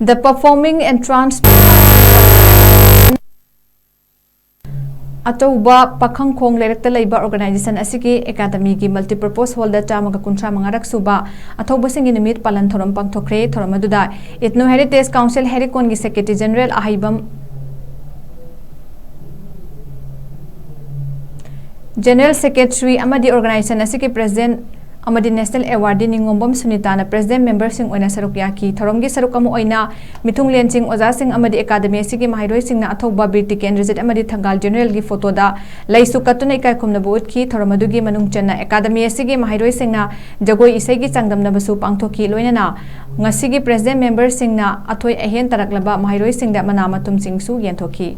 The performing entrancement Achouba PAKHANGKHONG LEIRAK LEIBA organization ASIGI academy gi multipurpose hall da chamaga kuntra mangarak suba ATHOUBASING NUMIT PALAN THOURAM PANGTHOKHRE THOURAM aduda Ethno Heritage Council Herikon gi Secretary General Ahibam General Secretary amadi organization ASIGI President amadi National Awardee Ningombom Sunitana President Member Sing Oina Sarukyaki Thoromgi Sarukamu Oina Mithung Len Sing Oza Sing amadi Academy Sigi Mahiroi Sing na Athouba Birti Kendrizet amadi Thangal General gi photo da Laisu Katuna Ikai Khumna Buut ki Thoromadugi Manung Channa Academy Sigi Mahiroi Sing na Jagoi Isai gi Changdam na Basu Pangthoki Loinana Ngasigi President Member Sing na Athoi Ahen Taraklaba Mahiroi Sing da Manama Tum Sing Su Yenthoki